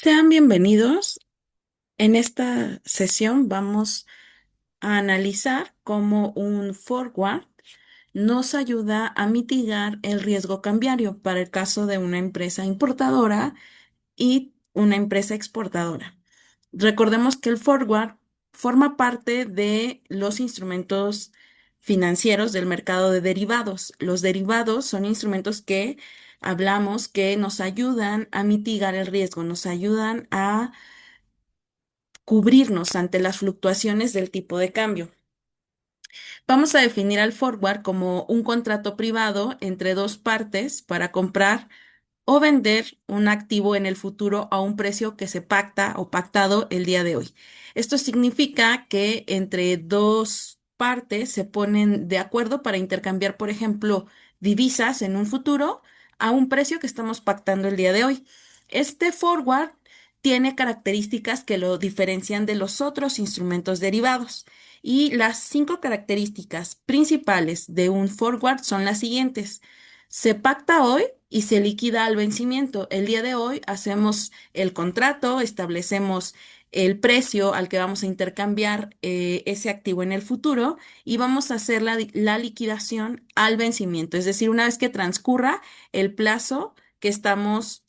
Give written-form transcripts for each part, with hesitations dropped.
Sean bienvenidos. En esta sesión vamos a analizar cómo un forward nos ayuda a mitigar el riesgo cambiario para el caso de una empresa importadora y una empresa exportadora. Recordemos que el forward forma parte de los instrumentos financieros del mercado de derivados. Los derivados son instrumentos que hablamos que nos ayudan a mitigar el riesgo, nos ayudan a cubrirnos ante las fluctuaciones del tipo de cambio. Vamos a definir al forward como un contrato privado entre dos partes para comprar o vender un activo en el futuro a un precio que se pacta o pactado el día de hoy. Esto significa que entre dos partes se ponen de acuerdo para intercambiar, por ejemplo, divisas en un futuro a un precio que estamos pactando el día de hoy. Este forward tiene características que lo diferencian de los otros instrumentos derivados. Y las cinco características principales de un forward son las siguientes. Se pacta hoy y se liquida al vencimiento. El día de hoy hacemos el contrato, establecemos el precio al que vamos a intercambiar ese activo en el futuro y vamos a hacer la liquidación al vencimiento, es decir, una vez que transcurra el plazo que estamos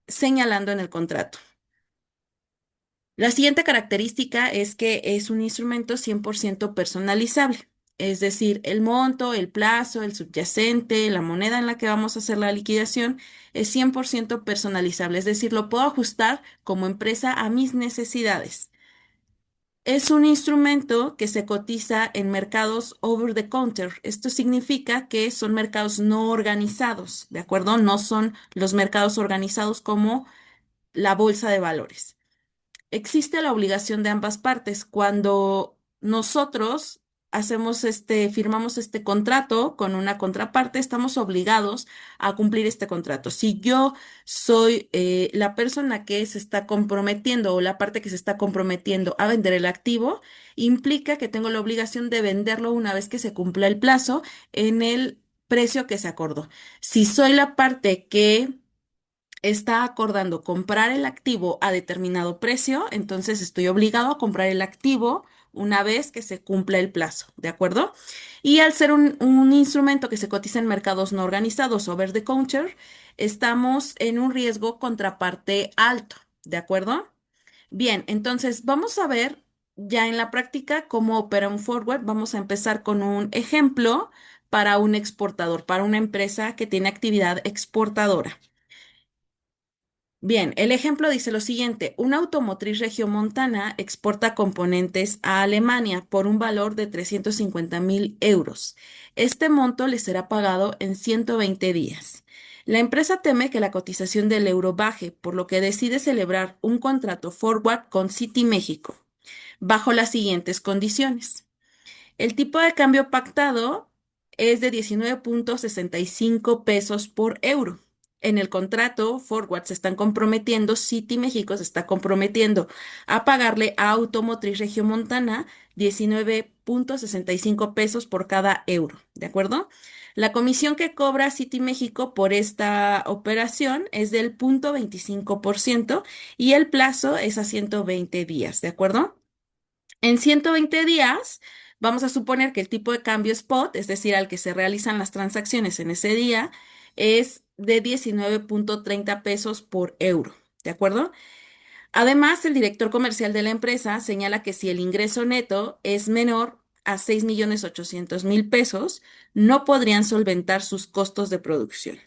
señalando en el contrato. La siguiente característica es que es un instrumento 100% personalizable, es decir, el monto, el plazo, el subyacente, la moneda en la que vamos a hacer la liquidación es 100% personalizable, es decir, lo puedo ajustar como empresa a mis necesidades. Es un instrumento que se cotiza en mercados over the counter. Esto significa que son mercados no organizados, ¿de acuerdo? No son los mercados organizados como la bolsa de valores. Existe la obligación de ambas partes. Cuando nosotros firmamos este contrato con una contraparte, estamos obligados a cumplir este contrato. Si yo soy la persona que se está comprometiendo o la parte que se está comprometiendo a vender el activo, implica que tengo la obligación de venderlo una vez que se cumpla el plazo en el precio que se acordó. Si soy la parte que está acordando comprar el activo a determinado precio, entonces estoy obligado a comprar el activo una vez que se cumpla el plazo, ¿de acuerdo? Y al ser un instrumento que se cotiza en mercados no organizados, over the counter, estamos en un riesgo contraparte alto, ¿de acuerdo? Bien, entonces vamos a ver ya en la práctica cómo opera un forward. Vamos a empezar con un ejemplo para un exportador, para una empresa que tiene actividad exportadora. Bien, el ejemplo dice lo siguiente: una automotriz regiomontana exporta componentes a Alemania por un valor de 350.000 euros. Este monto le será pagado en 120 días. La empresa teme que la cotización del euro baje, por lo que decide celebrar un contrato forward con City México, bajo las siguientes condiciones. El tipo de cambio pactado es de 19,65 pesos por euro. En el contrato, Forward se están comprometiendo, City México se está comprometiendo a pagarle a Automotriz Regiomontana 19,65 pesos por cada euro, ¿de acuerdo? La comisión que cobra City México por esta operación es del 0,25% y el plazo es a 120 días, ¿de acuerdo? En 120 días, vamos a suponer que el tipo de cambio spot, es decir, al que se realizan las transacciones en ese día, es de 19,30 pesos por euro. ¿De acuerdo? Además, el director comercial de la empresa señala que si el ingreso neto es menor a 6,8 millones pesos, no podrían solventar sus costos de producción.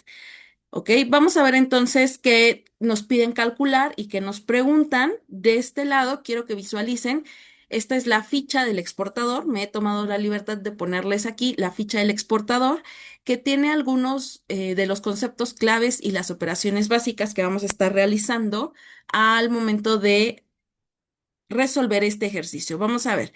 ¿Ok? Vamos a ver entonces qué nos piden calcular y qué nos preguntan. De este lado, quiero que visualicen, esta es la ficha del exportador. Me he tomado la libertad de ponerles aquí la ficha del exportador, que tiene algunos de los conceptos claves y las operaciones básicas que vamos a estar realizando al momento de resolver este ejercicio. Vamos a ver.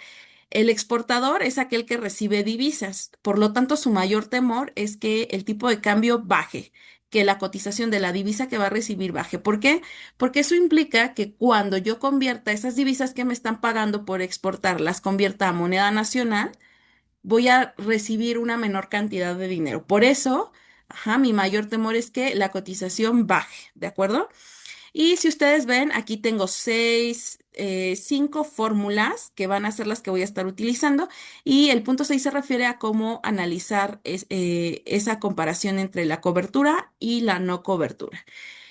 El exportador es aquel que recibe divisas, por lo tanto su mayor temor es que el tipo de cambio baje, que la cotización de la divisa que va a recibir baje. ¿Por qué? Porque eso implica que cuando yo convierta esas divisas que me están pagando por exportar, las convierta a moneda nacional, voy a recibir una menor cantidad de dinero. Por eso Ajá, mi mayor temor es que la cotización baje, ¿de acuerdo? Y si ustedes ven, aquí tengo cinco fórmulas que van a ser las que voy a estar utilizando. Y el punto 6 se refiere a cómo analizar esa comparación entre la cobertura y la no cobertura.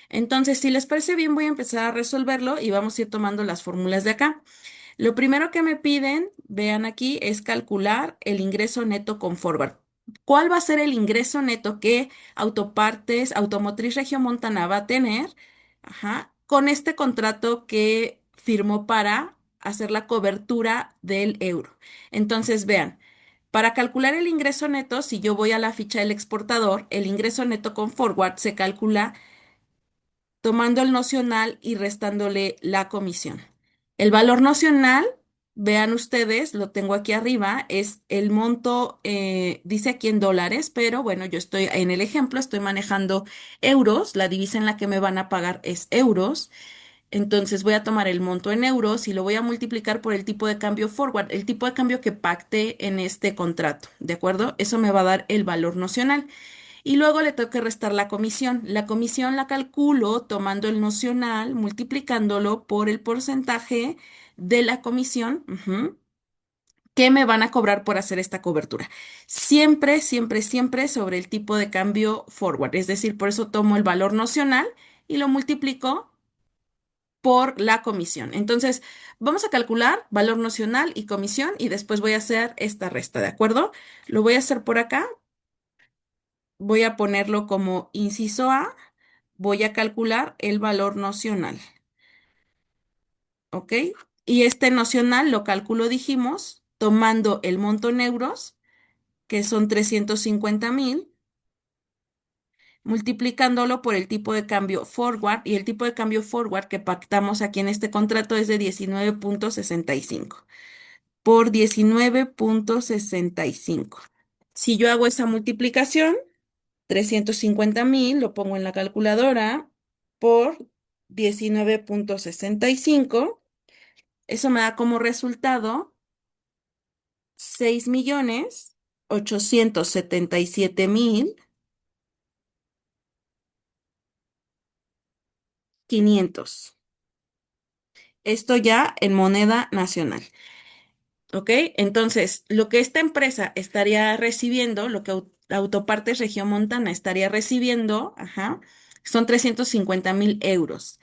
Entonces, si les parece bien, voy a empezar a resolverlo y vamos a ir tomando las fórmulas de acá. Lo primero que me piden, vean aquí, es calcular el ingreso neto con forward. ¿Cuál va a ser el ingreso neto que Autopartes Automotriz Regiomontana va a tener? Ajá, con este contrato que firmó para hacer la cobertura del euro. Entonces, vean, para calcular el ingreso neto, si yo voy a la ficha del exportador, el ingreso neto con forward se calcula tomando el nocional y restándole la comisión. El valor nocional, vean ustedes, lo tengo aquí arriba, es el monto, dice aquí en dólares, pero bueno, yo estoy en el ejemplo, estoy manejando euros, la divisa en la que me van a pagar es euros. Entonces voy a tomar el monto en euros y lo voy a multiplicar por el tipo de cambio forward, el tipo de cambio que pacte en este contrato, ¿de acuerdo? Eso me va a dar el valor nocional. Y luego le tengo que restar la comisión. La comisión la calculo tomando el nocional, multiplicándolo por el porcentaje de la comisión, que me van a cobrar por hacer esta cobertura. Siempre, siempre, siempre sobre el tipo de cambio forward. Es decir, por eso tomo el valor nocional y lo multiplico por la comisión. Entonces, vamos a calcular valor nocional y comisión y después voy a hacer esta resta, ¿de acuerdo? Lo voy a hacer por acá. Voy a ponerlo como inciso A, voy a calcular el valor nocional, ¿ok? Y este nocional lo calculo, dijimos, tomando el monto en euros, que son 350,000, multiplicándolo por el tipo de cambio forward, y el tipo de cambio forward que pactamos aquí en este contrato es de 19,65 por 19,65. Si yo hago esa multiplicación, 350,000, lo pongo en la calculadora por 19,65. Eso me da como resultado 6,877,500. Esto ya en moneda nacional. ¿Ok? Entonces, lo que esta empresa estaría recibiendo, lo que Autopartes Regiomontana estaría recibiendo, ajá, son 350,000 euros.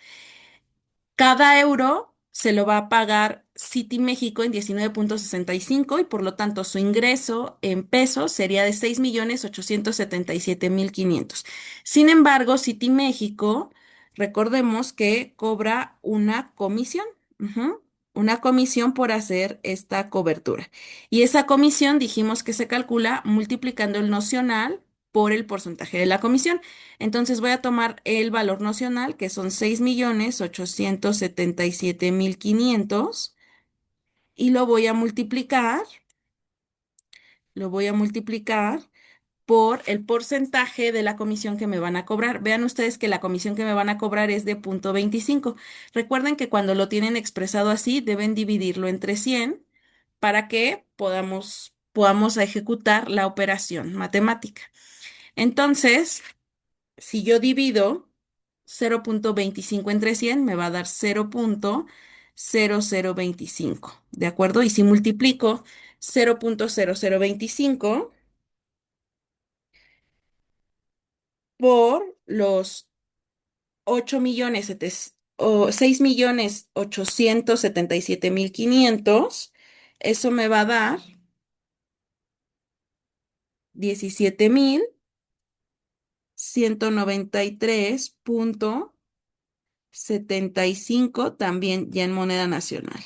Cada euro se lo va a pagar City México en 19,65 y por lo tanto su ingreso en pesos sería de 6,877,500. Sin embargo, City México, recordemos que cobra una comisión, una comisión por hacer esta cobertura. Y esa comisión dijimos que se calcula multiplicando el nocional por el porcentaje de la comisión. Entonces voy a tomar el valor nocional, que son 6,877,500, y lo voy a multiplicar por el porcentaje de la comisión que me van a cobrar. Vean ustedes que la comisión que me van a cobrar es de 0,25. Recuerden que cuando lo tienen expresado así, deben dividirlo entre 100 para que podamos ejecutar la operación matemática. Entonces, si yo divido 0,25 entre 100 me va a dar 0,0025, ¿de acuerdo? Y si multiplico 0,0025 por los 6,877,500, eso me va a dar 17,193,75 también ya en moneda nacional.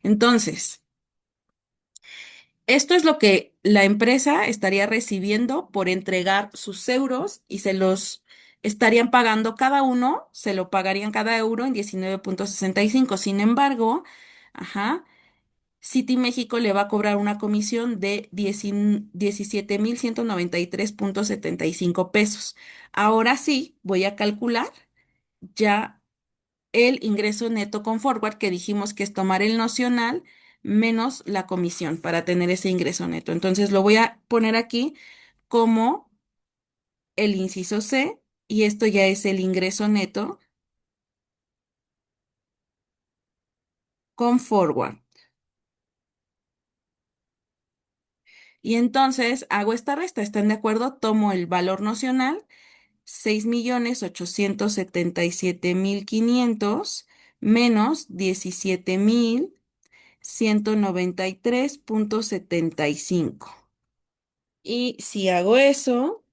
Entonces, esto es lo que la empresa estaría recibiendo por entregar sus euros y se los estarían pagando cada uno, se lo pagarían cada euro en 19,65. Sin embargo, ajá, City México le va a cobrar una comisión de 17,193,75 pesos. Ahora sí, voy a calcular ya el ingreso neto con forward, que dijimos que es tomar el nocional menos la comisión para tener ese ingreso neto. Entonces lo voy a poner aquí como el inciso C, y esto ya es el ingreso neto con forward. Y entonces hago esta resta, ¿están de acuerdo? Tomo el valor nocional, 6.877.500 menos 17.193.75. Y si hago eso,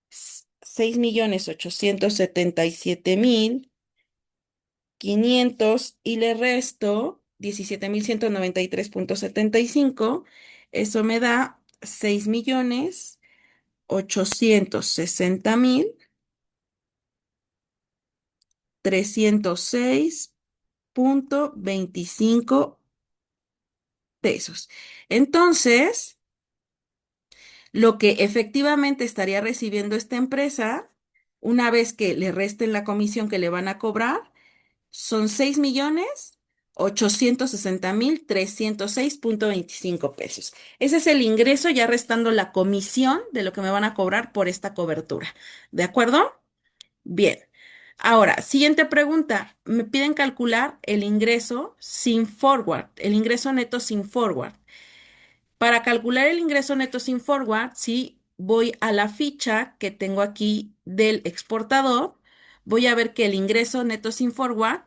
6.877.500 y le resto 17.193.75, eso me da 6.860.306.25 pesos. Entonces, lo que efectivamente estaría recibiendo esta empresa, una vez que le resten la comisión que le van a cobrar, son 6.860.306.25 pesos. Ese es el ingreso ya restando la comisión de lo que me van a cobrar por esta cobertura. ¿De acuerdo? Bien. Ahora, siguiente pregunta. Me piden calcular el ingreso sin forward, el ingreso neto sin forward. Para calcular el ingreso neto sin forward, si voy a la ficha que tengo aquí del exportador, voy a ver que el ingreso neto sin forward,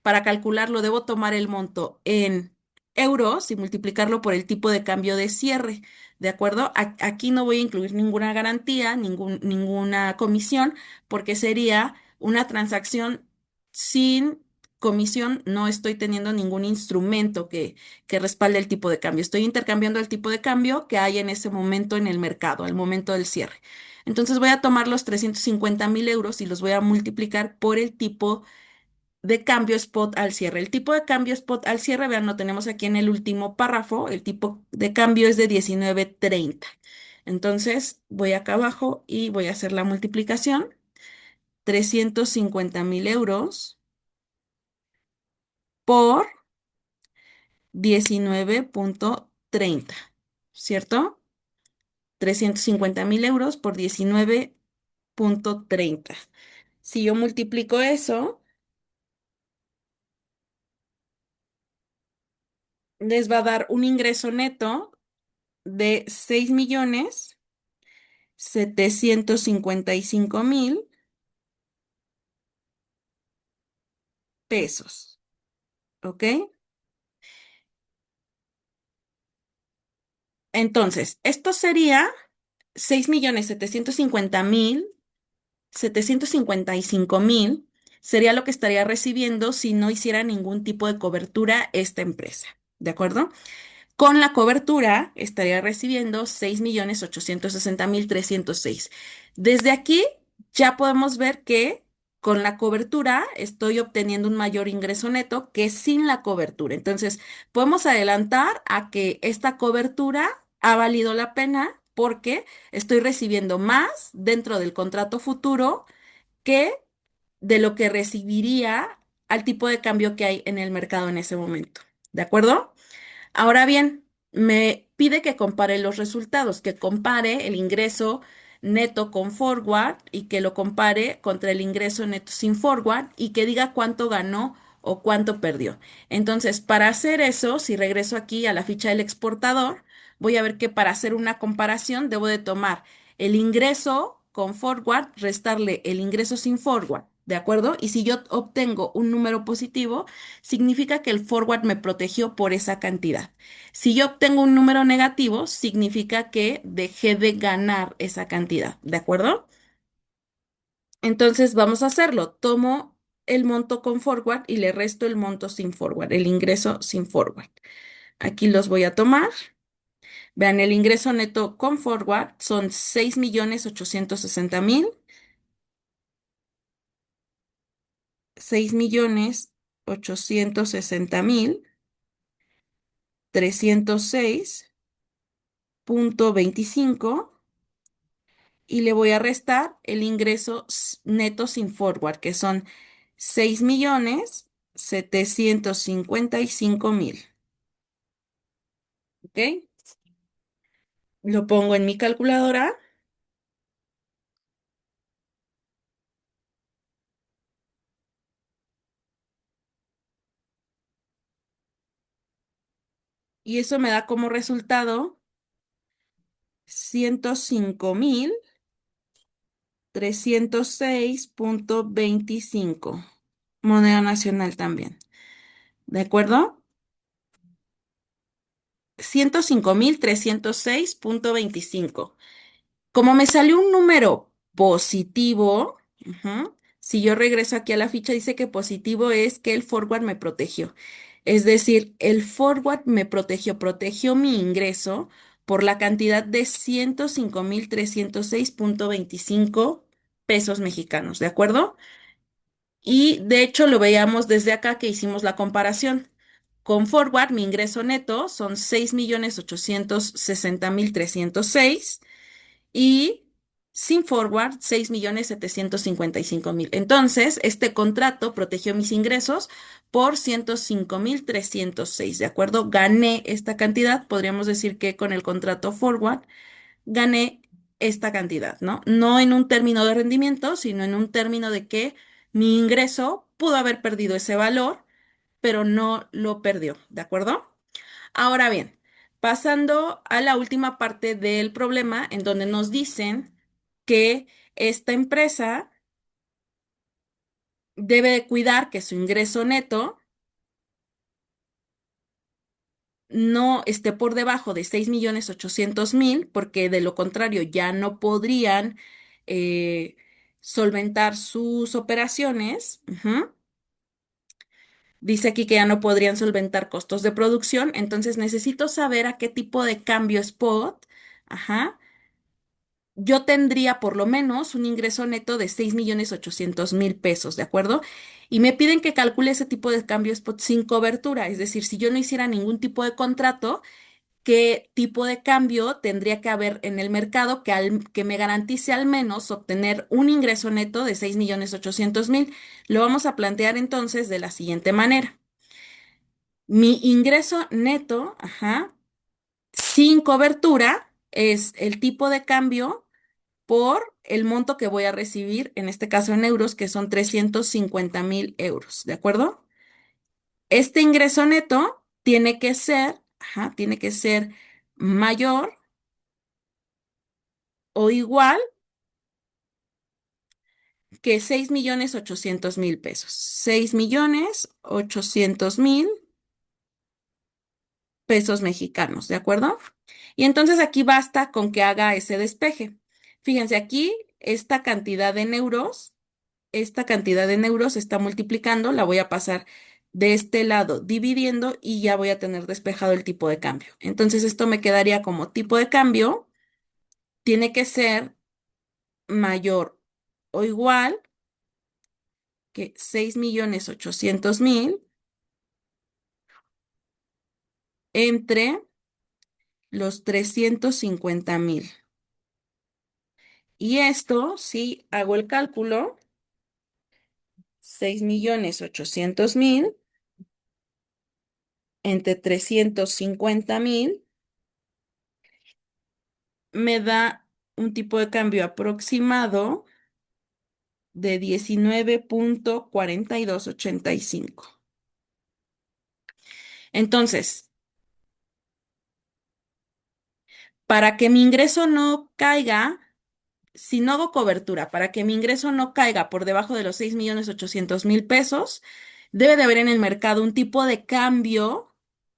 para calcularlo, debo tomar el monto en euros y multiplicarlo por el tipo de cambio de cierre. ¿De acuerdo? Aquí no voy a incluir ninguna garantía, ninguna comisión, porque sería una transacción sin comisión. No estoy teniendo ningún instrumento que respalde el tipo de cambio. Estoy intercambiando el tipo de cambio que hay en ese momento en el mercado, al momento del cierre. Entonces voy a tomar los 350.000 euros y los voy a multiplicar por el tipo de cambio spot al cierre. El tipo de cambio spot al cierre, vean, lo tenemos aquí en el último párrafo. El tipo de cambio es de 19.30. Entonces voy acá abajo y voy a hacer la multiplicación. 350.000 euros por 19.30, ¿cierto? 350.000 euros por 19.30. Si yo multiplico eso, les va a dar un ingreso neto de 6.755.000 pesos. ¿Ok? Entonces, esto sería 6.755.000 sería lo que estaría recibiendo si no hiciera ningún tipo de cobertura esta empresa. ¿De acuerdo? Con la cobertura estaría recibiendo 6.860.306. Desde aquí ya podemos ver que con la cobertura estoy obteniendo un mayor ingreso neto que sin la cobertura. Entonces, podemos adelantar a que esta cobertura ha valido la pena porque estoy recibiendo más dentro del contrato futuro que de lo que recibiría al tipo de cambio que hay en el mercado en ese momento. ¿De acuerdo? Ahora bien, me pide que compare los resultados, que compare el ingreso neto con forward y que lo compare contra el ingreso neto sin forward y que diga cuánto ganó o cuánto perdió. Entonces, para hacer eso, si regreso aquí a la ficha del exportador, voy a ver que para hacer una comparación debo de tomar el ingreso con forward, restarle el ingreso sin forward. ¿De acuerdo? Y si yo obtengo un número positivo, significa que el forward me protegió por esa cantidad. Si yo obtengo un número negativo, significa que dejé de ganar esa cantidad, ¿de acuerdo? Entonces vamos a hacerlo. Tomo el monto con forward y le resto el monto sin forward, el ingreso sin forward. Aquí los voy a tomar. Vean, el ingreso neto con forward son 6.860.000, 6.860.306.25 y le voy a restar el ingreso neto sin forward, que son 6.755.000. ¿Ok? Lo pongo en mi calculadora y eso me da como resultado 105,306,25. Moneda nacional también. ¿De acuerdo? 105,306,25. Como me salió un número positivo, si yo regreso aquí a la ficha, dice que positivo es que el forward me protegió. Es decir, el forward me protegió mi ingreso por la cantidad de 105,306,25 pesos mexicanos, ¿de acuerdo? Y de hecho lo veíamos desde acá que hicimos la comparación. Con forward, mi ingreso neto son 6,860,306 y sin forward 6,755,000. Entonces, este contrato protegió mis ingresos por 105,306. ¿De acuerdo? Gané esta cantidad. Podríamos decir que con el contrato forward gané esta cantidad, ¿no? No en un término de rendimiento, sino en un término de que mi ingreso pudo haber perdido ese valor, pero no lo perdió. ¿De acuerdo? Ahora bien, pasando a la última parte del problema, en donde nos dicen que esta empresa debe de cuidar que su ingreso neto no esté por debajo de 6,800,000, porque de lo contrario ya no podrían eh, solventar sus operaciones. Dice aquí que ya no podrían solventar costos de producción, entonces necesito saber a qué tipo de cambio spot. Ajá. Yo tendría por lo menos un ingreso neto de 6,800,000 pesos, ¿de acuerdo? Y me piden que calcule ese tipo de cambio spot sin cobertura, es decir, si yo no hiciera ningún tipo de contrato, ¿qué tipo de cambio tendría que haber en el mercado que me garantice al menos obtener un ingreso neto de 6,800,000? Lo vamos a plantear entonces de la siguiente manera. Mi ingreso neto, sin cobertura es el tipo de cambio por el monto que voy a recibir, en este caso en euros, que son 350,000 euros, ¿de acuerdo? Este ingreso neto tiene que ser mayor o igual que 6,800,000 pesos. 6,800,000 pesos mexicanos, ¿de acuerdo? Y entonces aquí basta con que haga ese despeje. Fíjense, aquí esta cantidad en euros se está multiplicando, la voy a pasar de este lado dividiendo y ya voy a tener despejado el tipo de cambio. Entonces esto me quedaría como tipo de cambio, tiene que ser mayor o igual que 6,800,000 entre los 350,000. Y esto, si hago el cálculo, 6,800,000 entre 350,000 me da un tipo de cambio aproximado de 19,4285. Entonces, para que mi ingreso no caiga, si no hago cobertura, para que mi ingreso no caiga por debajo de los 6,800,000 pesos, debe de haber en el mercado un tipo de cambio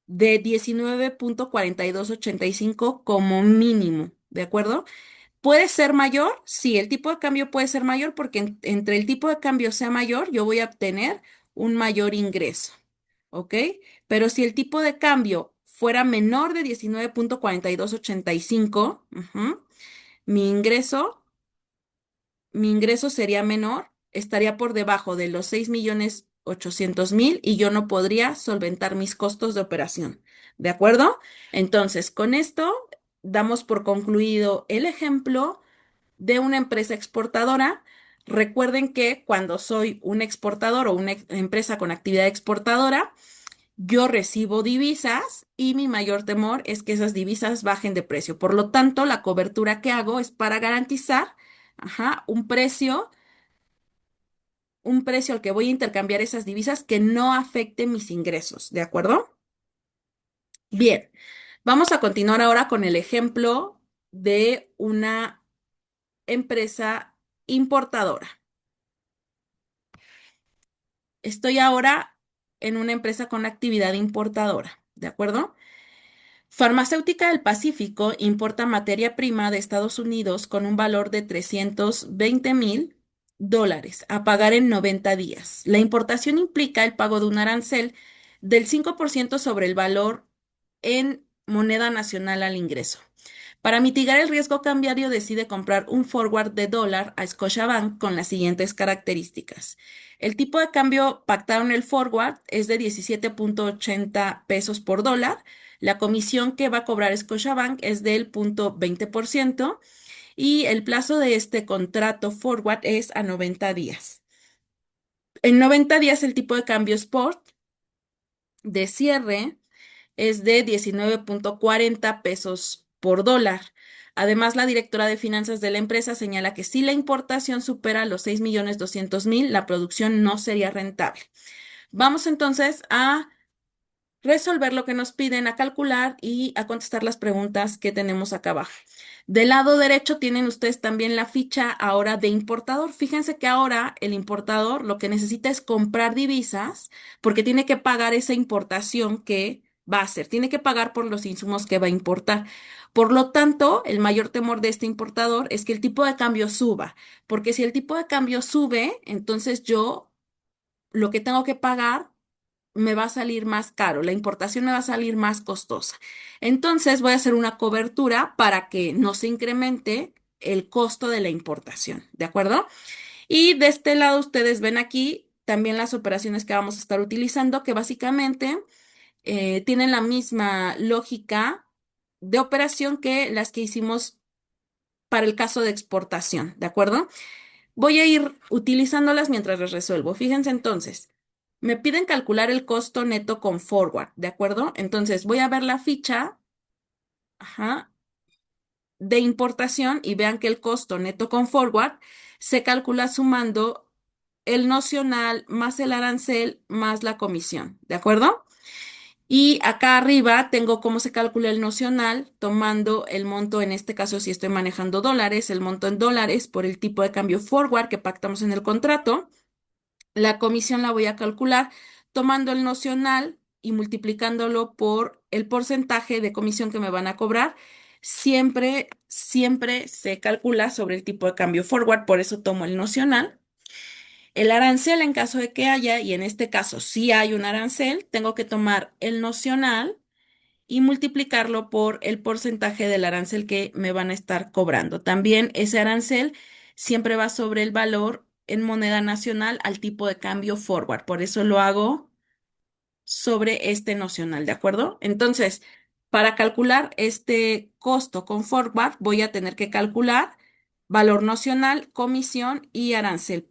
de 19,4285 como mínimo, ¿de acuerdo? ¿Puede ser mayor? Sí, el tipo de cambio puede ser mayor porque entre el tipo de cambio sea mayor, yo voy a obtener un mayor ingreso, ¿ok? Pero si el tipo de cambio fuera menor de 19,4285, mi ingreso, mi ingreso sería menor, estaría por debajo de los 6,800,000 y yo no podría solventar mis costos de operación, ¿de acuerdo? Entonces, con esto damos por concluido el ejemplo de una empresa exportadora. Recuerden que cuando soy un exportador o una empresa con actividad exportadora, yo recibo divisas y mi mayor temor es que esas divisas bajen de precio. Por lo tanto, la cobertura que hago es para garantizar, un precio al que voy a intercambiar esas divisas que no afecte mis ingresos, ¿de acuerdo? Bien, vamos a continuar ahora con el ejemplo de una empresa importadora. Estoy ahora en una empresa con actividad importadora, ¿de acuerdo? Farmacéutica del Pacífico importa materia prima de Estados Unidos con un valor de $320,000 a pagar en 90 días. La importación implica el pago de un arancel del 5% sobre el valor en moneda nacional al ingreso. Para mitigar el riesgo cambiario, decide comprar un forward de dólar a Scotiabank con las siguientes características. El tipo de cambio pactado en el forward es de 17.80 pesos por dólar. La comisión que va a cobrar Scotiabank es del 0.20% y el plazo de este contrato forward es a 90 días. En 90 días el tipo de cambio spot de cierre es de 19.40 pesos por dólar. Además, la directora de finanzas de la empresa señala que si la importación supera los 6.200.000, la producción no sería rentable. Vamos entonces a resolver lo que nos piden, a calcular y a contestar las preguntas que tenemos acá abajo. Del lado derecho tienen ustedes también la ficha ahora de importador. Fíjense que ahora el importador lo que necesita es comprar divisas porque tiene que pagar esa importación que va a hacer, tiene que pagar por los insumos que va a importar. Por lo tanto, el mayor temor de este importador es que el tipo de cambio suba, porque si el tipo de cambio sube, entonces yo lo que tengo que pagar me va a salir más caro, la importación me va a salir más costosa. Entonces voy a hacer una cobertura para que no se incremente el costo de la importación, ¿de acuerdo? Y de este lado ustedes ven aquí también las operaciones que vamos a estar utilizando, que básicamente tienen la misma lógica de operación que las que hicimos para el caso de exportación, ¿de acuerdo? Voy a ir utilizándolas mientras las resuelvo. Fíjense entonces, me piden calcular el costo neto con forward, ¿de acuerdo? Entonces voy a ver la ficha, ajá, de importación y vean que el costo neto con forward se calcula sumando el nocional más el arancel más la comisión, ¿de acuerdo? Y acá arriba tengo cómo se calcula el nocional tomando el monto, en este caso si estoy manejando dólares, el monto en dólares por el tipo de cambio forward que pactamos en el contrato. La comisión la voy a calcular tomando el nocional y multiplicándolo por el porcentaje de comisión que me van a cobrar. Siempre se calcula sobre el tipo de cambio forward, por eso tomo el nocional. El arancel, en caso de que haya, y en este caso si hay un arancel, tengo que tomar el nocional y multiplicarlo por el porcentaje del arancel que me van a estar cobrando. También ese arancel siempre va sobre el valor en moneda nacional al tipo de cambio forward. Por eso lo hago sobre este nocional, ¿de acuerdo? Entonces, para calcular este costo con forward, voy a tener que calcular valor nocional, comisión y arancel.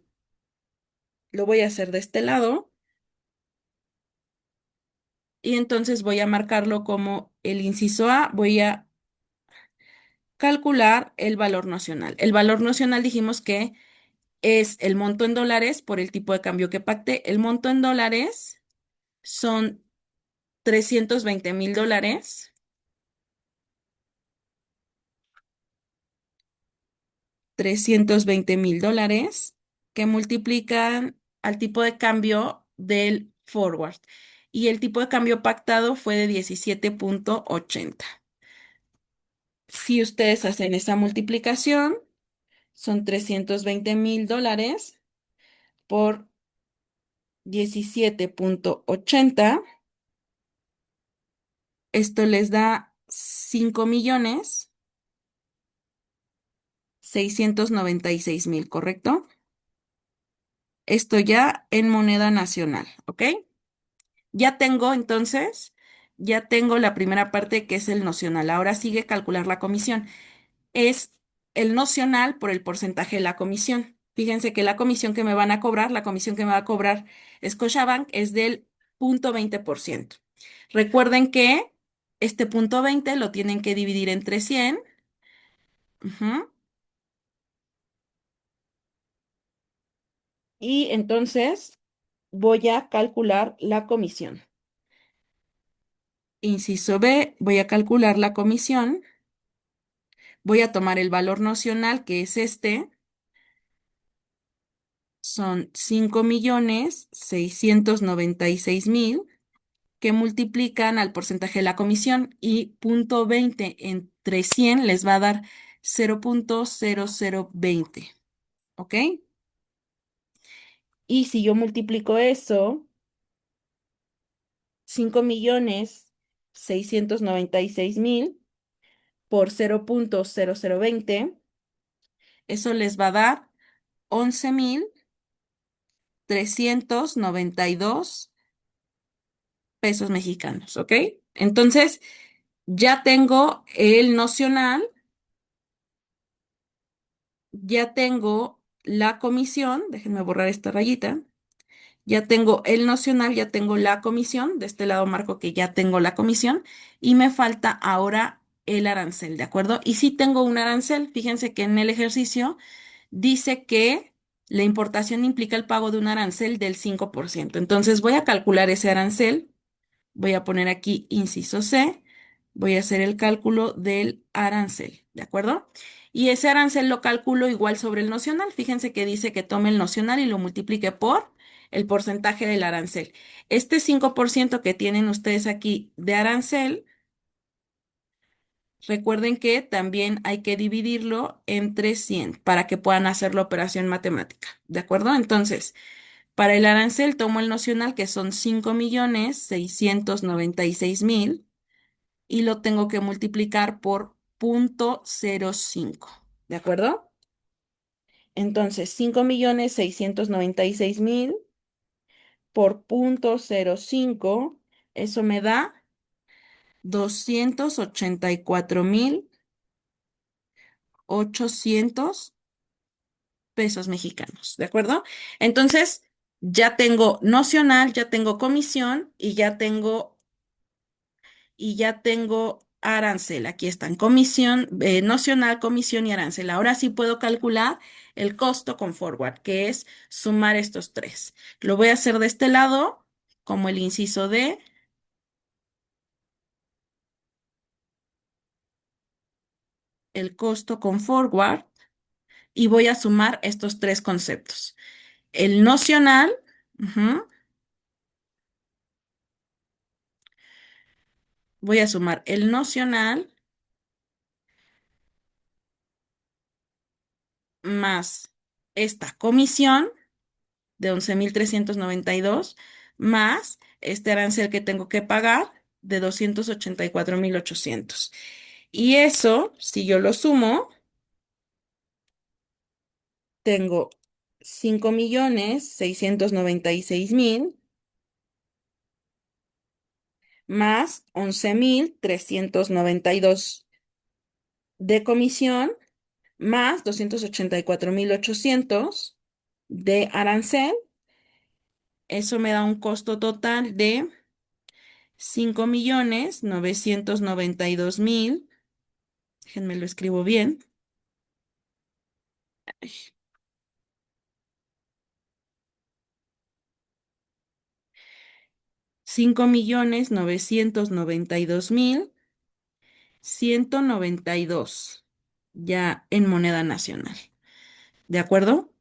Lo voy a hacer de este lado y entonces voy a marcarlo como el inciso A. Voy a calcular el valor nocional. El valor nocional dijimos que es el monto en dólares por el tipo de cambio que pacté. El monto en dólares son $320,000. $320,000 que multiplican al tipo de cambio del forward. Y el tipo de cambio pactado fue de 17.80. Si ustedes hacen esa multiplicación, son $320,000 por 17.80. Esto les da 5.696.000, ¿correcto? Esto ya en moneda nacional, ¿ok? Ya tengo entonces, ya tengo la primera parte que es el nocional. Ahora sigue calcular la comisión. Es el nocional por el porcentaje de la comisión. Fíjense que la comisión que me van a cobrar, la comisión que me va a cobrar Scotiabank es del 0.20%. Recuerden que este 0.20 lo tienen que dividir entre 100. Ujú. Y entonces voy a calcular la comisión. Inciso B, voy a calcular la comisión, voy a tomar el valor nocional, que es este, son 5.696.000 que multiplican al porcentaje de la comisión y 0.20 entre 100 les va a dar 0.0020, ¿ok? Y si yo multiplico eso, 5.696.000 por 0.0020, eso les va a dar 11.392 pesos mexicanos, ¿ok? Entonces, ya tengo el nocional, ya tengo la comisión, déjenme borrar esta rayita, ya tengo el nocional, ya tengo la comisión, de este lado marco que ya tengo la comisión y me falta ahora el arancel, ¿de acuerdo? Y si tengo un arancel, fíjense que en el ejercicio dice que la importación implica el pago de un arancel del 5%. Entonces voy a calcular ese arancel. Voy a poner aquí inciso C, voy a hacer el cálculo del arancel, ¿de acuerdo? Y ese arancel lo calculo igual sobre el nocional. Fíjense que dice que tome el nocional y lo multiplique por el porcentaje del arancel. Este 5% que tienen ustedes aquí de arancel, recuerden que también hay que dividirlo entre 100 para que puedan hacer la operación matemática, ¿de acuerdo? Entonces, para el arancel tomo el nocional que son 5.696.000 y lo tengo que multiplicar por 0.05, ¿de acuerdo? Entonces, 5.696.000 por 0.05, eso me da 284.800 pesos mexicanos, ¿de acuerdo? Entonces, ya tengo nocional, ya tengo comisión y ya tengo arancel. Aquí están comisión, nocional, comisión y arancel. Ahora sí puedo calcular el costo con forward, que es sumar estos tres. Lo voy a hacer de este lado, como el inciso D, el costo con forward, y voy a sumar estos tres conceptos. El nocional, ujú, voy a sumar el nocional más esta comisión de 11.392 más este arancel que tengo que pagar de 284.800. Y eso, si yo lo sumo, tengo 5.696.000 más 11.392 de comisión más 284.800 de arancel. Eso me da un costo total de 5.992.000. Déjenme lo escribo bien. 5.992.192 ya en moneda nacional. ¿De acuerdo?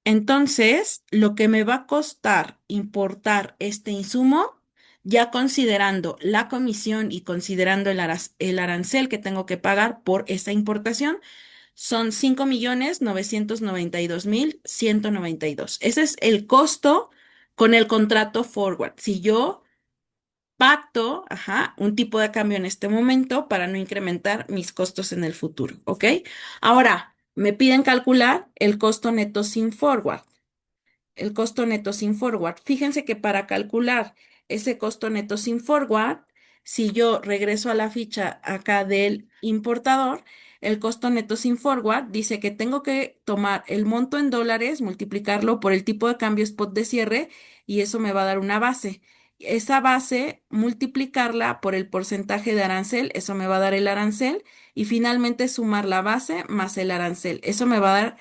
Entonces, lo que me va a costar importar este insumo, ya considerando la comisión y considerando el arancel que tengo que pagar por esta importación, son 5.992.192. Ese es el costo con el contrato forward. Si yo pacto, ajá, un tipo de cambio en este momento para no incrementar mis costos en el futuro, ¿ok? Ahora, me piden calcular el costo neto sin forward. El costo neto sin forward. Fíjense que para calcular ese costo neto sin forward, si yo regreso a la ficha acá del importador, el costo neto sin forward dice que tengo que tomar el monto en dólares, multiplicarlo por el tipo de cambio spot de cierre y eso me va a dar una base. Esa base, multiplicarla por el porcentaje de arancel, eso me va a dar el arancel y finalmente sumar la base más el arancel. Eso me va a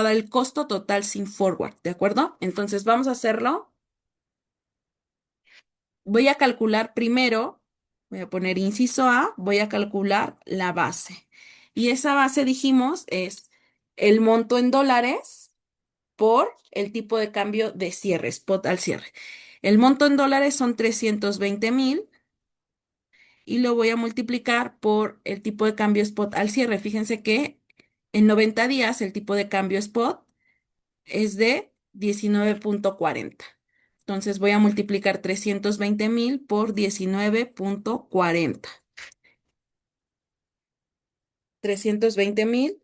dar el costo total sin forward, ¿de acuerdo? Entonces vamos a hacerlo. Voy a calcular primero, voy a poner inciso A, voy a calcular la base. Y esa base, dijimos, es el monto en dólares por el tipo de cambio de cierre, spot al cierre. El monto en dólares son 320,000 y lo voy a multiplicar por el tipo de cambio spot al cierre. Fíjense que en 90 días el tipo de cambio spot es de 19,40. Entonces voy a multiplicar 320,000 por 19,40. 320,000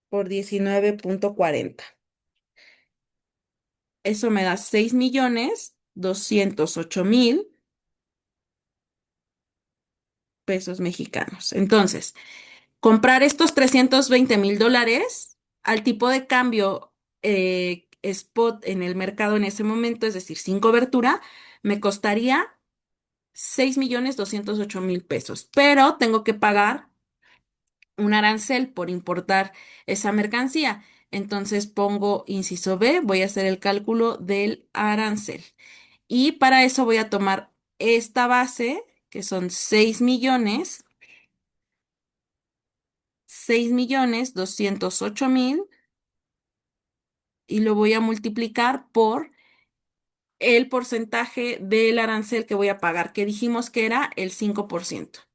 por 19,40. Eso me da 6,208,000 pesos mexicanos. Entonces, comprar estos 320,000 dólares al tipo de cambio spot en el mercado en ese momento, es decir, sin cobertura, me costaría 6,208,000 pesos. Pero tengo que pagar un arancel por importar esa mercancía. Entonces pongo inciso B, voy a hacer el cálculo del arancel. Y para eso voy a tomar esta base, que son 6,208,000, y lo voy a multiplicar por el porcentaje del arancel que voy a pagar, que dijimos que era el 5%.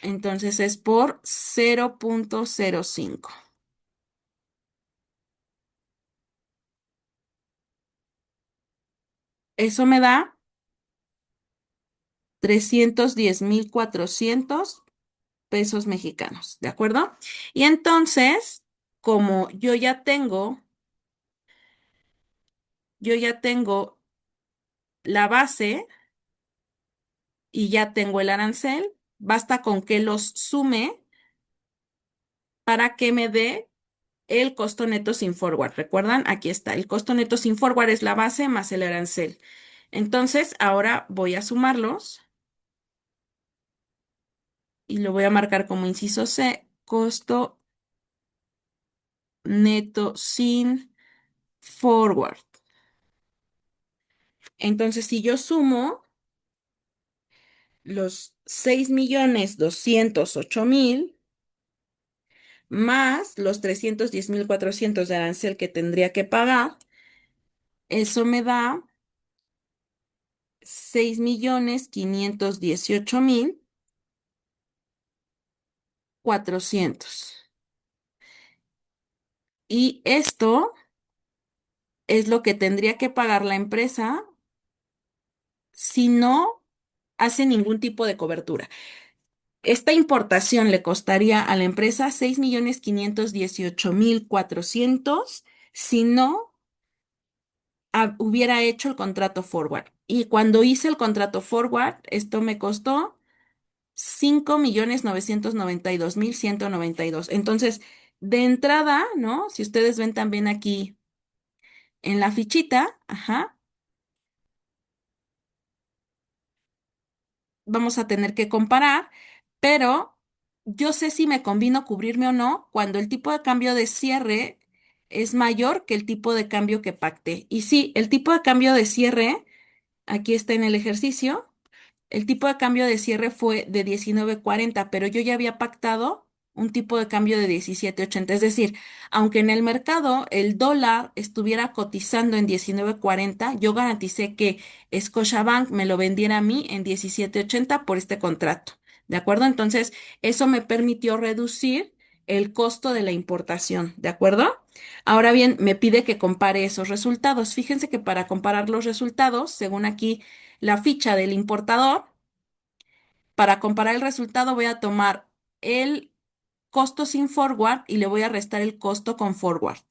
Entonces es por 0,05. Eso me da 310,400 mexicanos, ¿de acuerdo? Y entonces, como yo ya tengo la base y ya tengo el arancel, basta con que los sume para que me dé el costo neto sin forward. ¿Recuerdan? Aquí está. El costo neto sin forward es la base más el arancel. Entonces, ahora voy a sumarlos y lo voy a marcar como inciso C, costo neto sin forward. Entonces, si yo sumo los 6,208,000 más los 310,400 de arancel que tendría que pagar, eso me da 6,518,400. Y esto es lo que tendría que pagar la empresa si no hace ningún tipo de cobertura. Esta importación le costaría a la empresa 6,518,400 si no hubiera hecho el contrato forward. Y cuando hice el contrato forward, esto me costó 5,992,192. Entonces, de entrada, ¿no? Si ustedes ven también aquí en la fichita, ajá, vamos a tener que comparar, pero yo sé si me convino cubrirme o no cuando el tipo de cambio de cierre es mayor que el tipo de cambio que pacté. Y sí, el tipo de cambio de cierre, aquí está en el ejercicio. El tipo de cambio de cierre fue de 19,40, pero yo ya había pactado un tipo de cambio de 17,80. Es decir, aunque en el mercado el dólar estuviera cotizando en 19,40, yo garanticé que Scotiabank me lo vendiera a mí en 17,80 por este contrato. ¿De acuerdo? Entonces, eso me permitió reducir el costo de la importación. ¿De acuerdo? Ahora bien, me pide que compare esos resultados. Fíjense que para comparar los resultados, según aquí la ficha del importador, para comparar el resultado voy a tomar el costo sin forward y le voy a restar el costo con forward.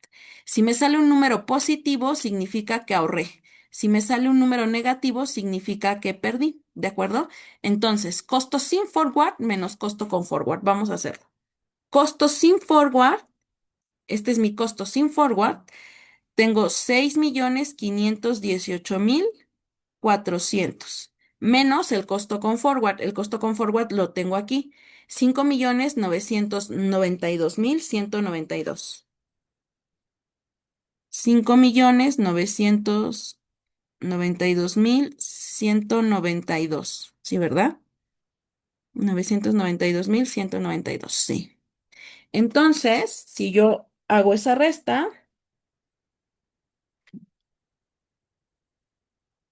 Si me sale un número positivo, significa que ahorré. Si me sale un número negativo, significa que perdí. ¿De acuerdo? Entonces, costo sin forward menos costo con forward. Vamos a hacerlo. Costo sin forward, este es mi costo sin forward. Tengo 6,518,400 menos el costo con forward. El costo con forward lo tengo aquí, 5,992,192. 5.992.192, ¿sí, verdad? 992.192, sí. Entonces, si yo hago esa resta,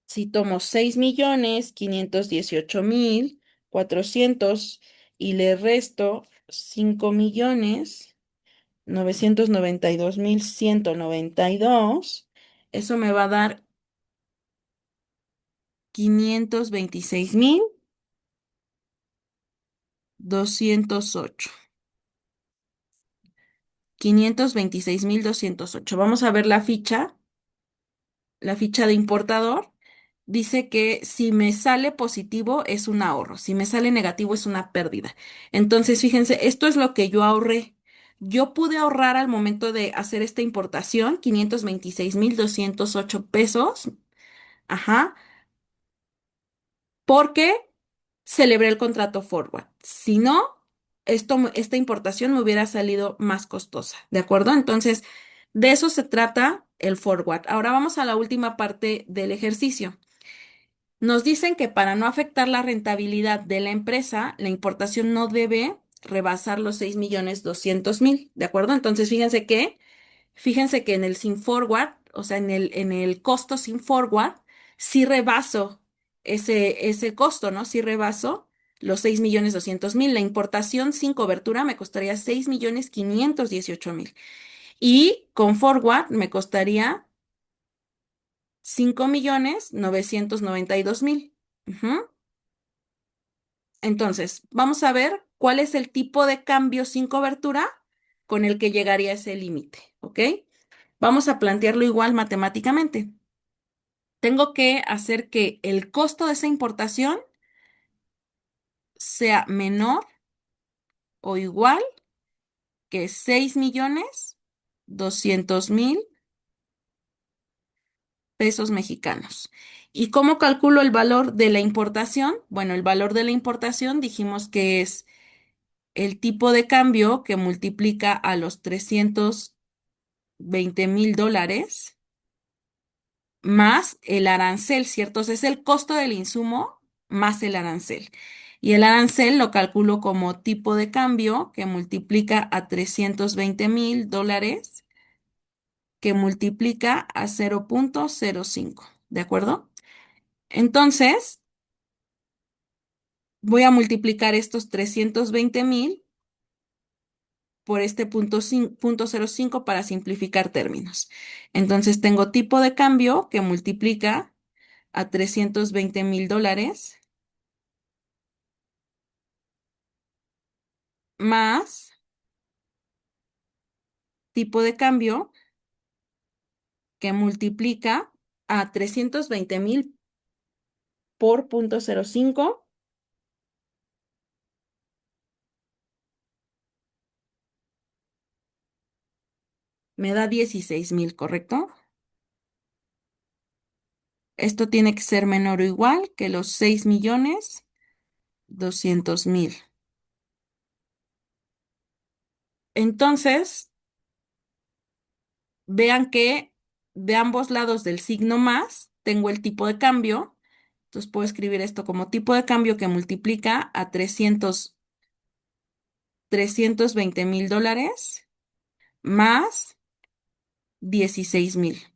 si tomo 6.518.400 y le resto 5.992.192, eso me va a dar 526.208. 526.208. Vamos a ver la ficha de importador. Dice que si me sale positivo es un ahorro, si me sale negativo es una pérdida. Entonces, fíjense, esto es lo que yo ahorré. Yo pude ahorrar al momento de hacer esta importación 526.208 pesos, ajá, porque celebré el contrato forward. Si no, esta importación me hubiera salido más costosa, ¿de acuerdo? Entonces, de eso se trata el forward. Ahora vamos a la última parte del ejercicio. Nos dicen que para no afectar la rentabilidad de la empresa, la importación no debe rebasar los 6.200.000, ¿de acuerdo? Entonces, fíjense que en el sin forward, o sea, en el costo sin forward, sí rebaso ese costo, ¿no? Sí rebaso los 6.200.000. La importación sin cobertura me costaría 6.518.000. Y con forward me costaría 5.992.000. Ujú. Entonces, vamos a ver cuál es el tipo de cambio sin cobertura con el que llegaría a ese límite, ¿ok? Vamos a plantearlo igual matemáticamente. Tengo que hacer que el costo de esa importación sea menor o igual que 6.200.000 pesos mexicanos. ¿Y cómo calculo el valor de la importación? Bueno, el valor de la importación dijimos que es el tipo de cambio que multiplica a los 320.000 dólares más el arancel, ¿cierto? O sea, es el costo del insumo más el arancel. Y el arancel lo calculo como tipo de cambio que multiplica a 320.000 dólares, que multiplica a 0.05, ¿de acuerdo? Entonces, voy a multiplicar estos 320.000 por este punto 0.5 para simplificar términos. Entonces, tengo tipo de cambio que multiplica a 320.000 dólares más tipo de cambio que multiplica a 320.000 por punto 0.5, me da 16.000, ¿correcto? Esto tiene que ser menor o igual que los 6.200.000. Entonces, vean que de ambos lados del signo más tengo el tipo de cambio. Entonces puedo escribir esto como tipo de cambio que multiplica a 320.000 dólares más 16.000.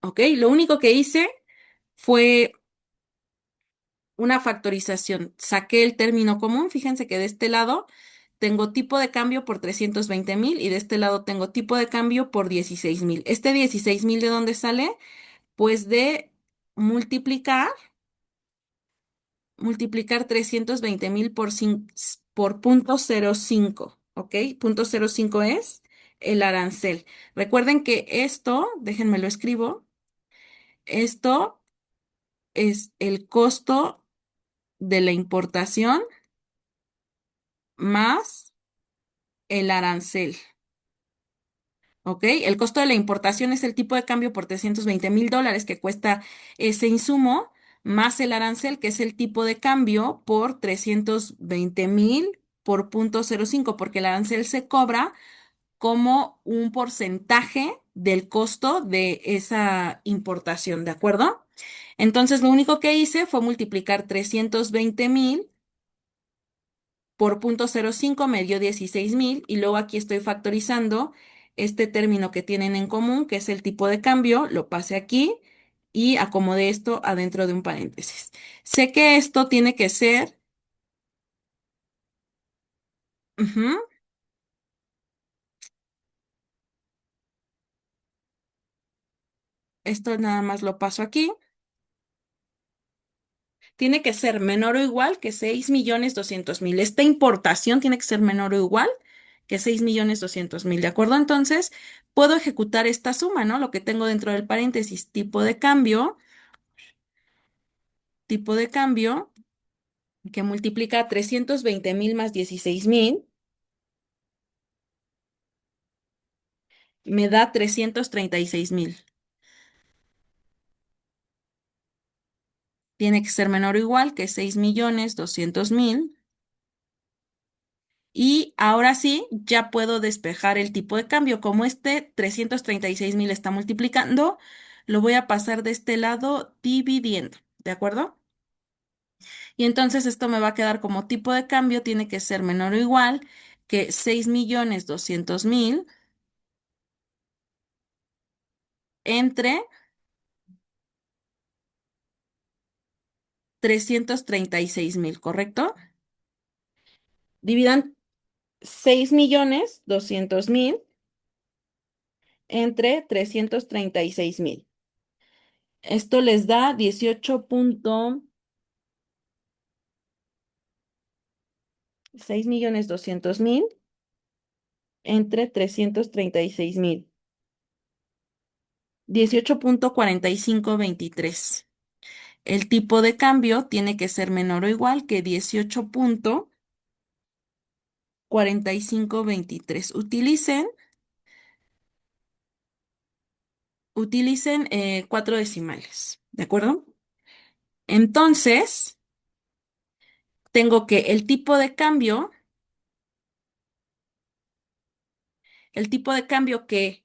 ¿Ok? Lo único que hice fue una factorización. Saqué el término común. Fíjense que de este lado tengo tipo de cambio por 320.000 y de este lado tengo tipo de cambio por 16.000. ¿Este 16.000 de dónde sale? Pues de multiplicar, multiplicar 320.000 por punto 0.5, ¿ok? Punto 0.5 es el arancel. Recuerden que esto, déjenme lo escribo, esto es el costo de la importación más el arancel. ¿Ok? El costo de la importación es el tipo de cambio por 320.000 dólares que cuesta ese insumo, más el arancel, que es el tipo de cambio por 320.000 por punto 0.5, porque el arancel se cobra como un porcentaje del costo de esa importación, ¿de acuerdo? Entonces, lo único que hice fue multiplicar 320,000 por 0.05 me dio 16,000 y luego aquí estoy factorizando este término que tienen en común, que es el tipo de cambio, lo pasé aquí y acomodé esto adentro de un paréntesis. Sé que esto tiene que ser, ujú, esto nada más lo paso aquí, tiene que ser menor o igual que 6,200,000. Esta importación tiene que ser menor o igual que 6,200,000, ¿de acuerdo? Entonces, puedo ejecutar esta suma, ¿no? Lo que tengo dentro del paréntesis, tipo de cambio, que multiplica 320,000 más 16,000, me da 336,000. Tiene que ser menor o igual que 6,200,000. Y ahora sí, ya puedo despejar el tipo de cambio. Como este 336,000 está multiplicando, lo voy a pasar de este lado dividiendo, ¿de acuerdo? Y entonces esto me va a quedar como tipo de cambio, tiene que ser menor o igual que 6,200,000 entre 336,000, ¿correcto? Dividan 6,200,000 entre 336,000. Esto les da 6,200,000 entre 336,000. 18,4523. El tipo de cambio tiene que ser menor o igual que 18,4523. Utilicen cuatro decimales, ¿de acuerdo? Entonces, tengo que el tipo de cambio que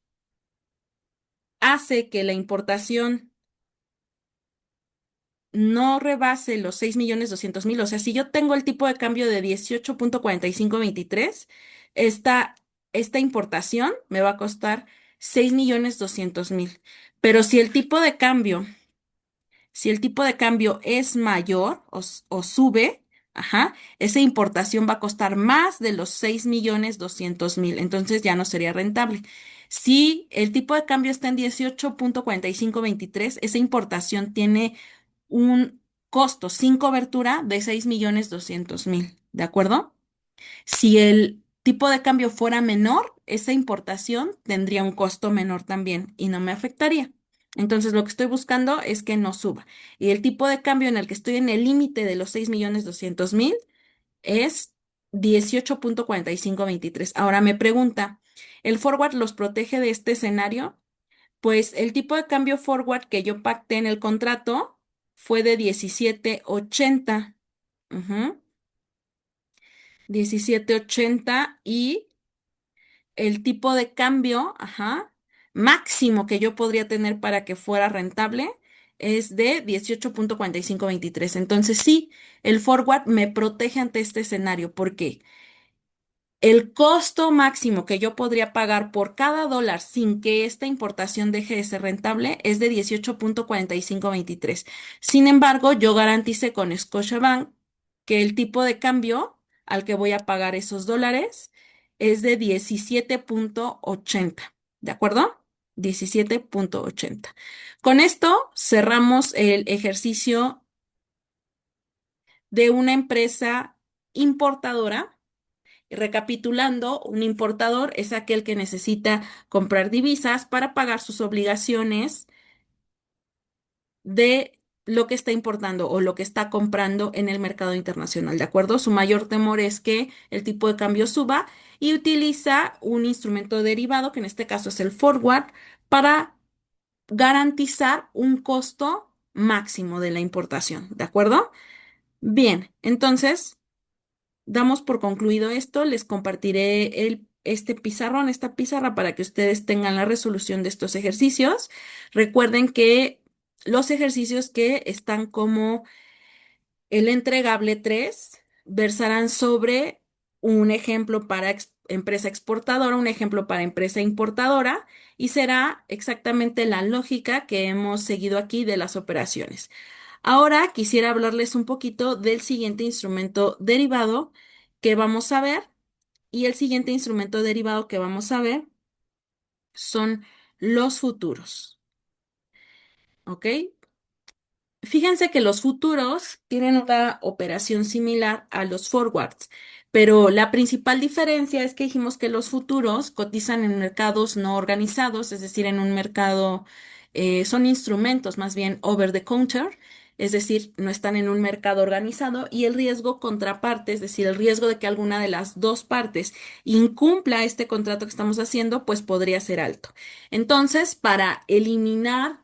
hace que la importación no rebase los 6,200,000. O sea, si yo tengo el tipo de cambio de 18,4523, esta, esta importación me va a costar 6,200,000. Pero si el tipo de cambio es mayor o sube, ajá, esa importación va a costar más de los 6,200,000. Entonces ya no sería rentable. Si el tipo de cambio está en 18,4523, esa importación tiene un costo sin cobertura de 6,200,000. ¿De acuerdo? Si el tipo de cambio fuera menor, esa importación tendría un costo menor también y no me afectaría. Entonces, lo que estoy buscando es que no suba. Y el tipo de cambio en el que estoy en el límite de los 6,200,000 es 18,4523. Ahora me pregunta, ¿el forward los protege de este escenario? Pues el tipo de cambio forward que yo pacté en el contrato fue de 17,80. Ujú, 17,80 y el tipo de cambio, ajá, máximo que yo podría tener para que fuera rentable es de 18,4523. Entonces sí, el forward me protege ante este escenario. ¿Por qué? El costo máximo que yo podría pagar por cada dólar sin que esta importación deje de ser rentable es de 18,4523. Sin embargo, yo garanticé con Scotiabank que el tipo de cambio al que voy a pagar esos dólares es de 17,80. ¿De acuerdo? 17,80. Con esto cerramos el ejercicio de una empresa importadora. Recapitulando, un importador es aquel que necesita comprar divisas para pagar sus obligaciones de lo que está importando o lo que está comprando en el mercado internacional, ¿de acuerdo? Su mayor temor es que el tipo de cambio suba y utiliza un instrumento derivado, que en este caso es el forward, para garantizar un costo máximo de la importación, ¿de acuerdo? Bien, entonces damos por concluido esto, les compartiré este pizarrón, esta pizarra, para que ustedes tengan la resolución de estos ejercicios. Recuerden que los ejercicios que están como el entregable 3 versarán sobre un ejemplo para empresa exportadora, un ejemplo para empresa importadora, y será exactamente la lógica que hemos seguido aquí de las operaciones. Ahora quisiera hablarles un poquito del siguiente instrumento derivado que vamos a ver, y el siguiente instrumento derivado que vamos a ver son los futuros. ¿Ok? Fíjense que los futuros tienen una operación similar a los forwards, pero la principal diferencia es que dijimos que los futuros cotizan en mercados no organizados, es decir, en un mercado, son instrumentos más bien over the counter, es decir, no están en un mercado organizado, y el riesgo contraparte, es decir, el riesgo de que alguna de las dos partes incumpla este contrato que estamos haciendo, pues podría ser alto. Entonces, para eliminar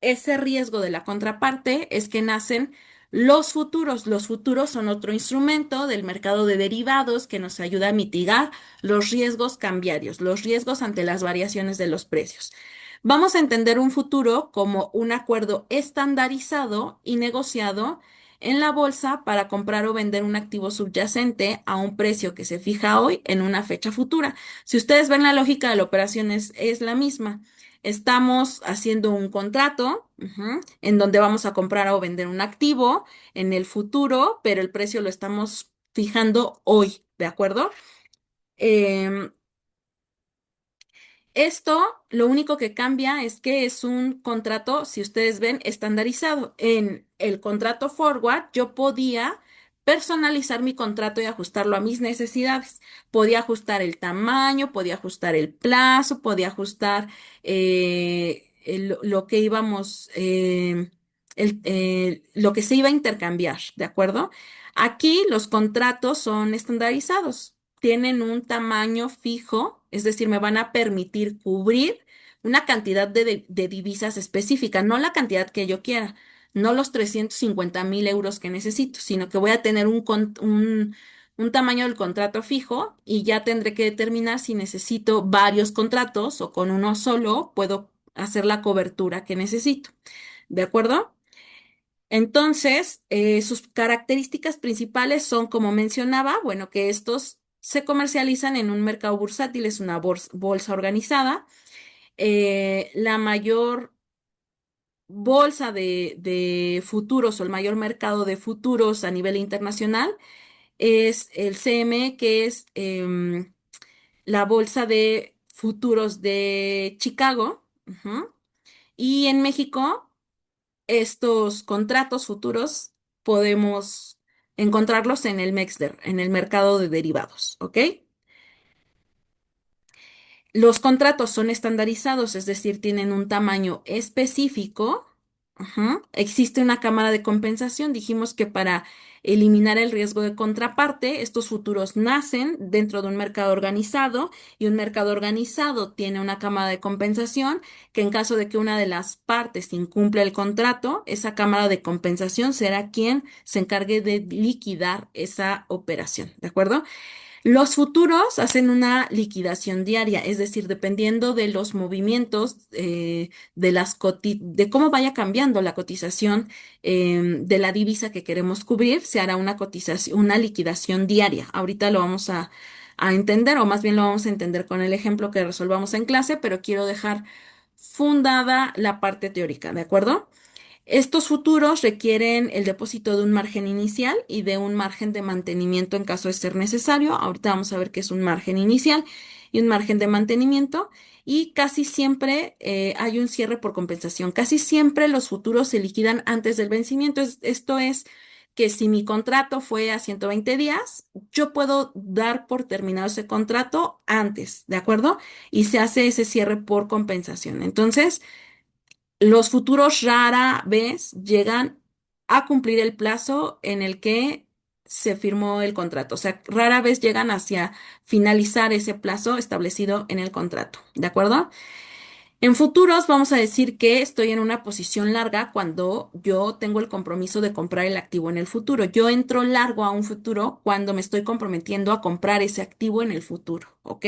ese riesgo de la contraparte es que nacen los futuros. Los futuros son otro instrumento del mercado de derivados que nos ayuda a mitigar los riesgos cambiarios, los riesgos ante las variaciones de los precios. Vamos a entender un futuro como un acuerdo estandarizado y negociado en la bolsa para comprar o vender un activo subyacente a un precio que se fija hoy en una fecha futura. Si ustedes ven, la lógica de la operación es la misma. Estamos haciendo un contrato, en donde vamos a comprar o vender un activo en el futuro, pero el precio lo estamos fijando hoy, ¿de acuerdo? Em, Esto, lo único que cambia es que es un contrato, si ustedes ven, estandarizado. En el contrato forward, yo podía personalizar mi contrato y ajustarlo a mis necesidades. Podía ajustar el tamaño, podía ajustar el plazo, podía ajustar lo que íbamos, lo que se iba a intercambiar, ¿de acuerdo? Aquí los contratos son estandarizados, tienen un tamaño fijo, es decir, me van a permitir cubrir una cantidad de divisas específica, no la cantidad que yo quiera, no los 350.000 euros que necesito, sino que voy a tener un tamaño del contrato fijo, y ya tendré que determinar si necesito varios contratos o con uno solo puedo hacer la cobertura que necesito. ¿De acuerdo? Entonces, sus características principales son, como mencionaba, bueno, que estos se comercializan en un mercado bursátil, es una bolsa organizada. La mayor bolsa de futuros, o el mayor mercado de futuros a nivel internacional, es el CME, que es la bolsa de futuros de Chicago. Ujú. Y en México, estos contratos futuros podemos encontrarlos en el MEXDER, en el mercado de derivados, ¿ok? Los contratos son estandarizados, es decir, tienen un tamaño específico. Ajá. Existe una cámara de compensación. Dijimos que para eliminar el riesgo de contraparte, estos futuros nacen dentro de un mercado organizado, y un mercado organizado tiene una cámara de compensación que, en caso de que una de las partes incumpla el contrato, esa cámara de compensación será quien se encargue de liquidar esa operación, ¿de acuerdo? Los futuros hacen una liquidación diaria, es decir, dependiendo de los movimientos, de cómo vaya cambiando la cotización de la divisa que queremos cubrir, se hará una cotización, una liquidación diaria. Ahorita lo vamos a entender, o más bien lo vamos a entender con el ejemplo que resolvamos en clase, pero quiero dejar fundada la parte teórica, ¿de acuerdo? Estos futuros requieren el depósito de un margen inicial y de un margen de mantenimiento en caso de ser necesario. Ahorita vamos a ver qué es un margen inicial y un margen de mantenimiento. Y casi siempre hay un cierre por compensación. Casi siempre los futuros se liquidan antes del vencimiento. Esto es que si mi contrato fue a 120 días, yo puedo dar por terminado ese contrato antes, ¿de acuerdo? Y se hace ese cierre por compensación. Entonces, los futuros rara vez llegan a cumplir el plazo en el que se firmó el contrato. O sea, rara vez llegan hacia finalizar ese plazo establecido en el contrato. ¿De acuerdo? En futuros vamos a decir que estoy en una posición larga cuando yo tengo el compromiso de comprar el activo en el futuro. Yo entro largo a un futuro cuando me estoy comprometiendo a comprar ese activo en el futuro, ¿ok?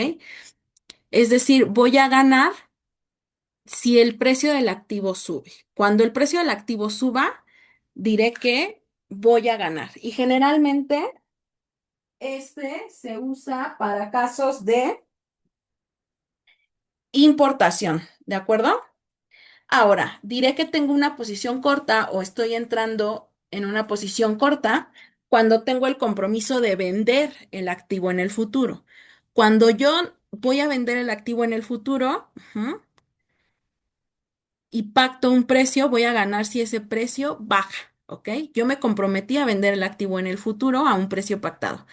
Es decir, voy a ganar si el precio del activo sube. Cuando el precio del activo suba, diré que voy a ganar. Y generalmente este se usa para casos de importación, ¿de acuerdo? Ahora, diré que tengo una posición corta o estoy entrando en una posición corta cuando tengo el compromiso de vender el activo en el futuro. Cuando yo voy a vender el activo en el futuro, y pacto un precio, voy a ganar si ese precio baja, ¿ok? Yo me comprometí a vender el activo en el futuro a un precio pactado.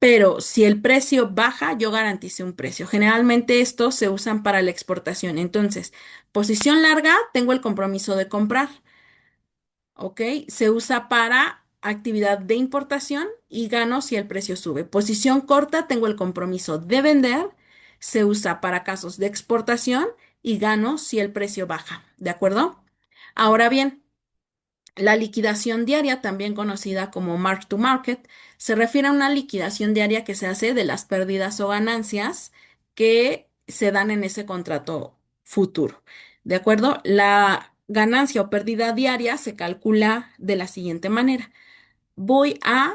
Pero si el precio baja, yo garanticé un precio. Generalmente estos se usan para la exportación. Entonces, posición larga, tengo el compromiso de comprar. ¿Ok? Se usa para actividad de importación y gano si el precio sube. Posición corta, tengo el compromiso de vender. Se usa para casos de exportación y gano si el precio baja. ¿De acuerdo? Ahora bien, la liquidación diaria, también conocida como mark to market, se refiere a una liquidación diaria que se hace de las pérdidas o ganancias que se dan en ese contrato futuro. ¿De acuerdo? La ganancia o pérdida diaria se calcula de la siguiente manera. Voy a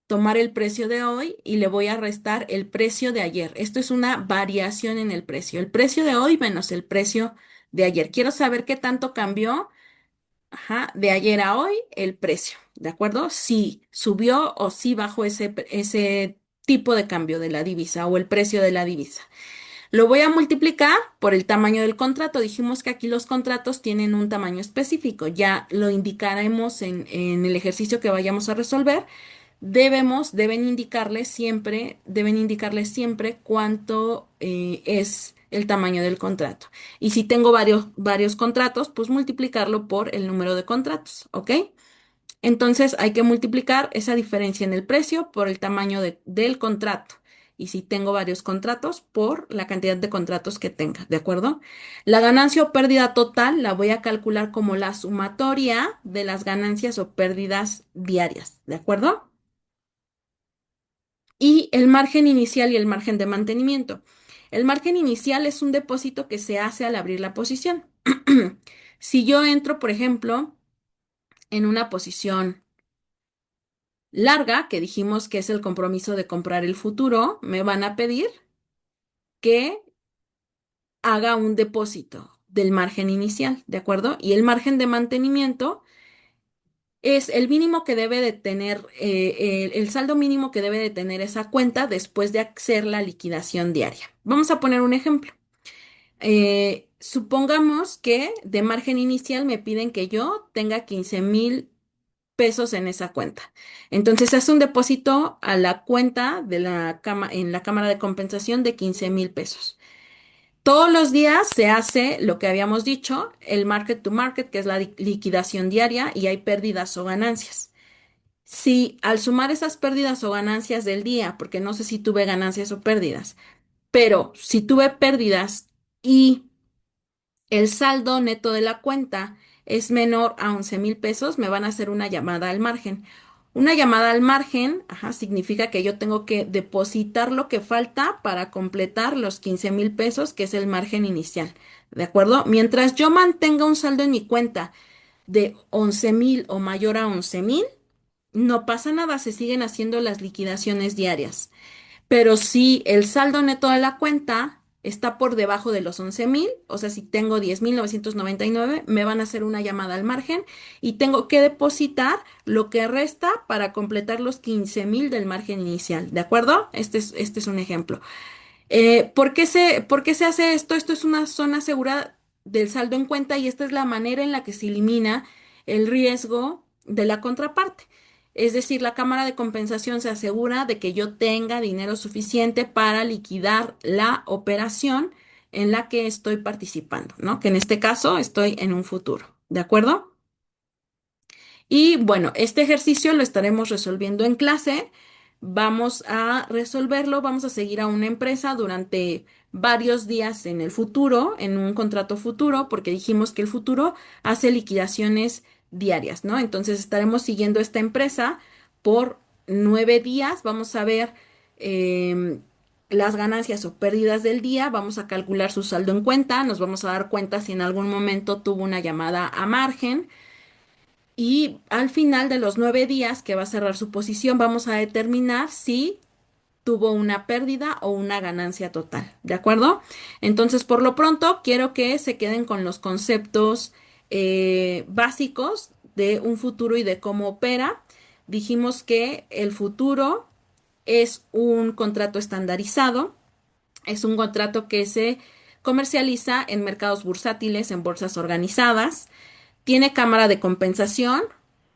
tomar el precio de hoy y le voy a restar el precio de ayer. Esto es una variación en el precio. El precio de hoy menos el precio de ayer. Quiero saber qué tanto cambió. Ajá, de ayer a hoy el precio, ¿de acuerdo? Si subió o si bajó ese tipo de cambio de la divisa o el precio de la divisa. Lo voy a multiplicar por el tamaño del contrato. Dijimos que aquí los contratos tienen un tamaño específico. Ya lo indicaremos en el ejercicio que vayamos a resolver. Deben indicarles siempre cuánto es el tamaño del contrato. Y si tengo varios contratos, pues multiplicarlo por el número de contratos, ¿ok? Entonces hay que multiplicar esa diferencia en el precio por el tamaño del contrato. Y si tengo varios contratos, por la cantidad de contratos que tenga, ¿de acuerdo? La ganancia o pérdida total la voy a calcular como la sumatoria de las ganancias o pérdidas diarias, ¿de acuerdo? Y el margen inicial y el margen de mantenimiento. El margen inicial es un depósito que se hace al abrir la posición. Si yo entro, por ejemplo, en una posición larga, que dijimos que es el compromiso de comprar el futuro, me van a pedir que haga un depósito del margen inicial, ¿de acuerdo? Y el margen de mantenimiento es el mínimo que debe de tener, el saldo mínimo que debe de tener esa cuenta después de hacer la liquidación diaria. Vamos a poner un ejemplo. Supongamos que de margen inicial me piden que yo tenga 15,000 pesos en esa cuenta. Entonces hace un depósito a la cuenta de en la cámara de compensación de 15,000 pesos. Todos los días se hace lo que habíamos dicho, el market to market, que es la liquidación diaria, y hay pérdidas o ganancias. Si al sumar esas pérdidas o ganancias del día, porque no sé si tuve ganancias o pérdidas, pero si tuve pérdidas y el saldo neto de la cuenta es menor a 11,000 pesos, me van a hacer una llamada al margen. Una llamada al margen, ajá, significa que yo tengo que depositar lo que falta para completar los 15,000 pesos, que es el margen inicial. ¿De acuerdo? Mientras yo mantenga un saldo en mi cuenta de 11,000 o mayor a 11,000, no pasa nada, se siguen haciendo las liquidaciones diarias. Pero si el saldo neto de la cuenta está por debajo de los 11,000, o sea, si tengo 10,999, me van a hacer una llamada al margen y tengo que depositar lo que resta para completar los 15,000 del margen inicial. ¿De acuerdo? Este es un ejemplo. ¿Por qué se hace esto? Esto es una zona segura del saldo en cuenta y esta es la manera en la que se elimina el riesgo de la contraparte. Es decir, la cámara de compensación se asegura de que yo tenga dinero suficiente para liquidar la operación en la que estoy participando, ¿no? Que en este caso estoy en un futuro. ¿De acuerdo? Y bueno, este ejercicio lo estaremos resolviendo en clase. vamos a resolverlo, vamos a seguir a una empresa durante varios días en el futuro, en un contrato futuro, porque dijimos que el futuro hace liquidaciones diarias, ¿no? Entonces estaremos siguiendo esta empresa por 9 días, vamos a ver em, las ganancias o pérdidas del día, vamos a calcular su saldo en cuenta, nos vamos a dar cuenta si en algún momento tuvo una llamada a margen. Y al final de los 9 días que va a cerrar su posición, vamos a determinar si tuvo una pérdida o una ganancia total, ¿de acuerdo? Entonces, por lo pronto, quiero que se queden con los conceptos básicos de un futuro y de cómo opera. Dijimos que el futuro es un contrato estandarizado, es un contrato que se comercializa en mercados bursátiles, en bolsas organizadas. Tiene cámara de compensación,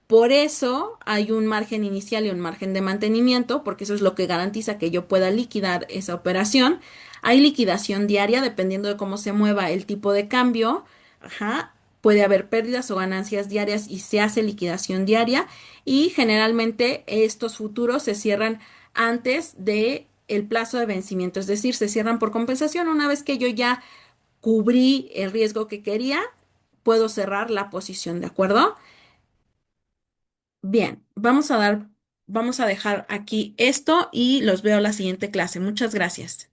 por eso hay un margen inicial y un margen de mantenimiento, porque eso es lo que garantiza que yo pueda liquidar esa operación. Hay liquidación diaria, dependiendo de cómo se mueva el tipo de cambio. Ajá. Puede haber pérdidas o ganancias diarias y se hace liquidación diaria. Y generalmente estos futuros se cierran antes de el plazo de vencimiento, es decir, se cierran por compensación una vez que yo ya cubrí el riesgo que quería, puedo cerrar la posición, ¿de acuerdo? Bien, vamos a dejar aquí esto y los veo la siguiente clase. Muchas gracias.